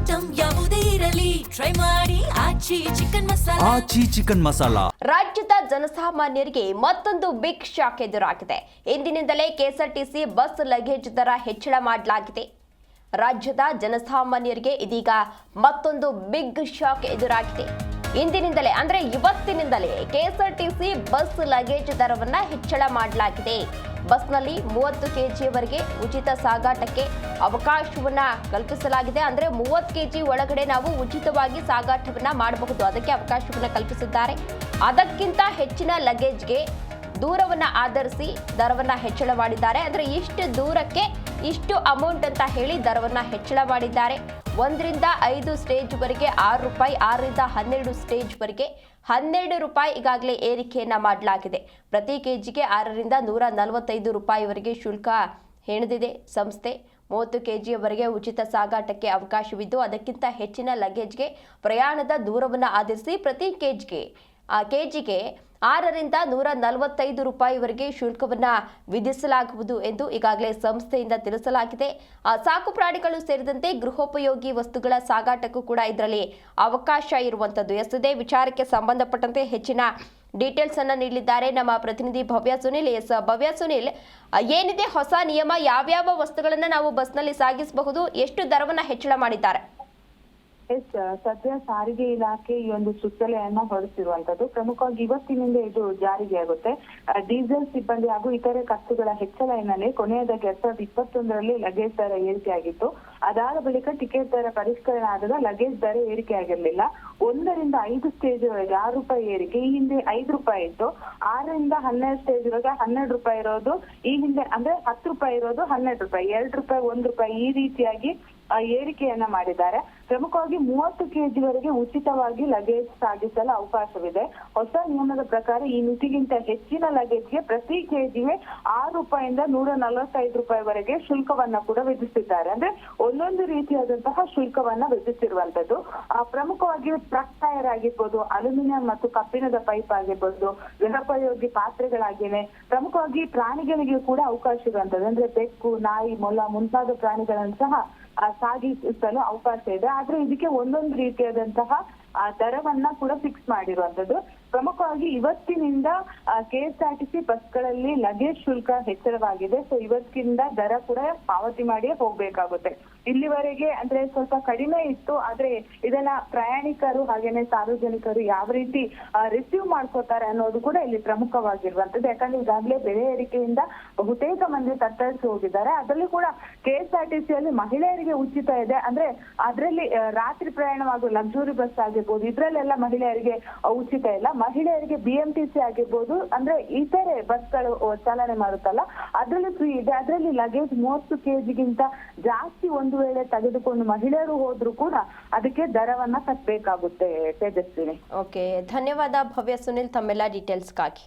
Item ಯಾವುದೇ ಇರಲಿ try ಮಾಡಿ ಆಚಿ ಚಿಕನ್ ಮಸಾಲಾ. ರಾಜ್ಯದ ಜನಸಾಮಾನ್ಯರಿಗೆ ಮತ್ತೊಂದು ಬಿಗ್ ಶಾಕ್ ಎದುರಾಗಿದೆ. ಇಂದಿನಿಂದಲೇ ಕೆಎಸ್ಆರ್ಟಿಸಿ ಬಸ್ ಲಗೇಜ್ ದರ ಹೆಚ್ಚಳ ಮಾಡಲಾಗಿದೆ. ರಾಜ್ಯದ ಜನಸಾಮಾನ್ಯರಿಗೆ ಇದೀಗ ಮತ್ತೊಂದು ಬಿಗ್ ಶಾಕ್ ಎದುರಾಗಿದೆ. ಇಂದಿನಿಂದಲೇ ಅಂದ್ರೆ ಇವತ್ತಿನಿಂದಲೇ ಕೆಎಸ್ಆರ್ಟಿಸಿ ಬಸ್ ಲಗೇಜ್ ದರವನ್ನ ಹೆಚ್ಚಳ ಮಾಡಲಾಗಿದೆ. ಬಸ್ನಲ್ಲಿ 30 ಕೆಜಿಯವರೆಗೆ ಉಚಿತ ಸಾಗಾಟಕ್ಕೆ ಅವಕಾಶವನ್ನ ಕಲ್ಪಿಸಲಾಗಿದೆ. ಅಂದ್ರೆ 30 ಕೆಜಿ ಒಳಗಡೆ ನಾವು ಉಚಿತವಾಗಿ ಸಾಗಾಟವನ್ನ ಮಾಡಬಹುದು, ಅದಕ್ಕೆ ಅವಕಾಶವನ್ನ ಕಲ್ಪಿಸಿದ್ದಾರೆ. ಅದಕ್ಕಿಂತ ಹೆಚ್ಚಿನ ಲಗೇಜ್ಗೆ ದೂರವನ್ನ ಆಧರಿಸಿ ದರವನ್ನ ಹೆಚ್ಚಳ ಮಾಡಿದ್ದಾರೆ. ಅಂದ್ರೆ ಇಷ್ಟು ದೂರಕ್ಕೆ ಇಷ್ಟು ಅಮೌಂಟ್ ಅಂತ ಹೇಳಿ ದರವನ್ನ ಹೆಚ್ಚಳ ಮಾಡಿದ್ದಾರೆ. 1 ರಿಂದ 5 ಸ್ಟೇಜ್ ವರೆಗೆ 6 ರೂಪಾಯಿ, 6 ರಿಂದ 12 ಸ್ಟೇಜ್ ವರೆಗೆ 12 ರೂಪಾಯಿ ಈಗಾಗಲೇ ಏರಿಕೆಯನ್ನ ಮಾಡಲಾಗಿದೆ. ಪ್ರತಿ ಕೆಜಿಗೆ 6 ರಿಂದ 145 ರೂಪಾಯಿವರೆಗೆ ಶುಲ್ಕ ಹೆಣೆದಿದೆ ಸಂಸ್ಥೆ. 30 ಕೆಜಿಯವರೆಗೆ ಉಚಿತ ಸಾಗಾಟಕ್ಕೆ ಅವಕಾಶವಿದ್ದು, ಅದಕ್ಕಿಂತ ಹೆಚ್ಚಿನ ಲಗೇಜ್ಗೆ ಪ್ರಯಾಣದ ದೂರವನ್ನು ಆಧರಿಸಿ ಪ್ರತಿ ಕೆಜಿಗೆ 6 ರಿಂದ 145 ರೂಪಾಯಿವರೆಗೆ ಶುಲ್ಕವನ್ನ ವಿಧಿಸಲಾಗುವುದು ಎಂದು ಈಗಾಗಲೇ ಸಂಸ್ಥೆಯಿಂದ ತಿಳಿಸಲಾಗಿದೆ. ಸಾಕು ಪ್ರಾಣಿಗಳು ಸೇರಿದಂತೆ ಗೃಹೋಪಯೋಗಿ ವಸ್ತುಗಳ ಸಾಗಾಟಕ್ಕೂ ಕೂಡ ಇದರಲ್ಲಿ ಅವಕಾಶ ಇರುವಂತದ್ದು. ಇದೇ ವಿಚಾರಕ್ಕೆ ಸಂಬಂಧಪಟ್ಟಂತೆ ಹೆಚ್ಚಿನ ಡೀಟೇಲ್ಸ್ ಅನ್ನ ನೀಡಲಿದ್ದಾರೆ ನಮ್ಮ ಪ್ರತಿನಿಧಿ ಭವ್ಯ ಸುನಿಲ್. ಭವ್ಯ ಸುನಿಲ್, ಏನಿದೆ ಹೊಸ ನಿಯಮ? ಯಾವ್ಯಾವ ವಸ್ತುಗಳನ್ನ ನಾವು ಬಸ್ನಲ್ಲಿ ಸಾಗಿಸಬಹುದು? ಎಷ್ಟು ದರವನ್ನ ಹೆಚ್ಚಳ ಮಾಡಿದ್ದಾರೆ? ಸದ್ಯ ಸಾರಿಗೆ ಇಲಾಖೆ ಈ ಒಂದು ಸುತ್ತೋಲೆಯನ್ನ ಹೊರಡಿಸಿರುವಂತದ್ದು. ಪ್ರಮುಖವಾಗಿ ಇವತ್ತಿನಿಂದ ಇದು ಜಾರಿಗೆ ಆಗುತ್ತೆ. ಡೀಸೆಲ್ ಸಿಬ್ಬಂದಿ ಹಾಗೂ ಇತರೆ ಖರ್ಚುಗಳ ಹೆಚ್ಚಳ ಹಿನ್ನೆಲೆ ಕೊನೆಯದಾಗಿ 2021ರಲ್ಲಿ ಲಗೇಜ್ ದರ ಏರಿಕೆ ಆಗಿತ್ತು. ಅದಾದ ಬಳಿಕ ಟಿಕೆಟ್ ದರ ಪರಿಷ್ಕರಣೆ ಆದಾಗ ಲಗೇಜ್ ದರ ಏರಿಕೆ ಆಗಿರಲಿಲ್ಲ. 1 ರಿಂದ 5 ಸ್ಟೇಜ್ ವರೆಗೆ 6 ರೂಪಾಯಿ ಏರಿಕೆ. ಈ ಹಿಂದೆ 5 ರೂಪಾಯಿ ಇತ್ತು. 6 ರಿಂದ 12 ಸ್ಟೇಜ್ ವರೆಗೆ 12 ರೂಪಾಯಿ ಇರೋದು, ಈ ಹಿಂದೆ ಅಂದ್ರೆ 10 ರೂಪಾಯಿ ಇರೋದು 12 ರೂಪಾಯಿ, 2 ರೂಪಾಯಿ, 1 ರೂಪಾಯಿ ಈ ರೀತಿಯಾಗಿ ಏರಿಕೆಯನ್ನ ಮಾಡಿದ್ದಾರೆ. ಪ್ರಮುಖವಾಗಿ 30 ಕೆಜಿ ವರೆಗೆ ಉಚಿತವಾಗಿ ಲಗೇಜ್ ಸಾಗಿಸಲು ಅವಕಾಶವಿದೆ. ಹೊಸ ನಿಯಮದ ಪ್ರಕಾರ ಈ ಮಿತಿಗಿಂತ ಹೆಚ್ಚಿನ ಲಗೇಜ್ಗೆ ಪ್ರತಿ ಕೆಜಿಗೆ 6 ರೂಪಾಯಿಂದ 145 ರೂಪಾಯಿವರೆಗೆ ಶುಲ್ಕವನ್ನ ಕೂಡ ವಿಧಿಸಿದ್ದಾರೆ. ಅಂದ್ರೆ ಒಂದೊಂದು ರೀತಿಯಾದಂತಹ ಶುಲ್ಕವನ್ನ ವಿಧಿಸಿರುವಂತದ್ದು. ಪ್ರಮುಖವಾಗಿ ಟ್ರಕ್ ಟೈರ್ ಆಗಿರ್ಬೋದು, ಅಲ್ಯೂಮಿನಿಯಂ ಮತ್ತು ಕಬ್ಬಿಣದ ಪೈಪ್ ಆಗಿರ್ಬೋದು, ಗೃಹೋಪಯೋಗಿ ಪಾತ್ರೆಗಳಾಗಿವೆ. ಪ್ರಮುಖವಾಗಿ ಪ್ರಾಣಿಗಳಿಗೆ ಕೂಡ ಅವಕಾಶ ಇರುವಂತದ್ದು. ಅಂದ್ರೆ ಬೆಕ್ಕು, ನಾಯಿ, ಮೊಲ ಮುಂತಾದ ಪ್ರಾಣಿಗಳನ್ನು ಸಹ ಸಾಗಿಸಲು ಅವಕಾಶ ಇದೆ. ಆದ್ರೆ ಇದಕ್ಕೆ ಒಂದೊಂದು ರೀತಿಯಾದಂತಹ ದರವನ್ನ ಕೂಡ ಫಿಕ್ಸ್ ಮಾಡಿರುವಂತದ್ದು. ಪ್ರಮುಖವಾಗಿ ಇವತ್ತಿನಿಂದ ಕೆಎಸ್ಆರ್ಟಿಸಿ ಬಸ್ಗಳಲ್ಲಿ ಲಗೇಜ್ ಶುಲ್ಕ ಹೆಚ್ಚಳವಾಗಿದೆ. ಸೊ ಇವತ್ತಿನಿಂದ ದರ ಕೂಡ ಪಾವತಿ ಮಾಡಿ ಹೋಗ್ಬೇಕಾಗುತ್ತೆ. ಇಲ್ಲಿವರೆಗೆ ಅಂದ್ರೆ ಸ್ವಲ್ಪ ಕಡಿಮೆ ಇತ್ತು, ಆದ್ರೆ ಇದನ್ನ ಪ್ರಯಾಣಿಕರು ಹಾಗೇನೆ ಸಾರ್ವಜನಿಕರು ಯಾವ ರೀತಿ ರಿಸೀವ್ ಮಾಡ್ಕೋತಾರೆ ಅನ್ನೋದು ಕೂಡ ಇಲ್ಲಿ ಪ್ರಮುಖವಾಗಿರುವಂತದ್ದು. ಯಾಕಂದ್ರೆ ಈಗಾಗಲೇ ಬೆಲೆ ಏರಿಕೆಯಿಂದ ಬಹುತೇಕ ಮಂದಿ ತತ್ತರಿಸಿ ಹೋಗಿದ್ದಾರೆ. ಅದರಲ್ಲಿ ಕೂಡ ಕೆಎಸ್ಆರ್ಟಿಸಿಯಲ್ಲಿ ಮಹಿಳೆಯರಿಗೆ ಉಚಿತ ಇದೆ. ಅಂದ್ರೆ ಅದರಲ್ಲಿ ರಾತ್ರಿ ಪ್ರಯಾಣವಾಗುವ ಲಕ್ಸುರಿ ಬಸ್ ಆಗಿರ್ಬೋದು, ಇದ್ರಲ್ಲೆಲ್ಲ ಮಹಿಳೆಯರಿಗೆ ಉಚಿತ ಇಲ್ಲ. ಮಹಿಳೆಯರಿಗೆ ಬಿಎಂಟಿಸಿ ಆಗಿರ್ಬೋದು, ಅಂದ್ರೆ ಇತರೆ ಬಸ್ಗಳು ಚಾಲನೆ ಮಾಡುತ್ತಲ್ಲ ಅದರಲ್ಲಿ ಫ್ರೀ ಇದೆ. ಅದರಲ್ಲಿ ಲಗೇಜ್ 30 ಕೆಜಿಗಿಂತ ಜಾಸ್ತಿ ಒಂದು ವೇಳೆ ತೆಗೆದುಕೊಂಡು ಮಹಿಳೆಯರು ಹೋದ್ರು ಕೂಡ ಅದಕ್ಕೆ ದರವನ್ನ ಕಟ್ಟಬೇಕಾಗುತ್ತೆ. ತೇಜಸ್ವಿನಿ. ಓಕೆ, ಧನ್ಯವಾದ ಭವ್ಯ ಸುನಿಲ್ ತಮ್ಮೆಲ್ಲ ಡೀಟೇಲ್ಸ್ಗಾಗಿ.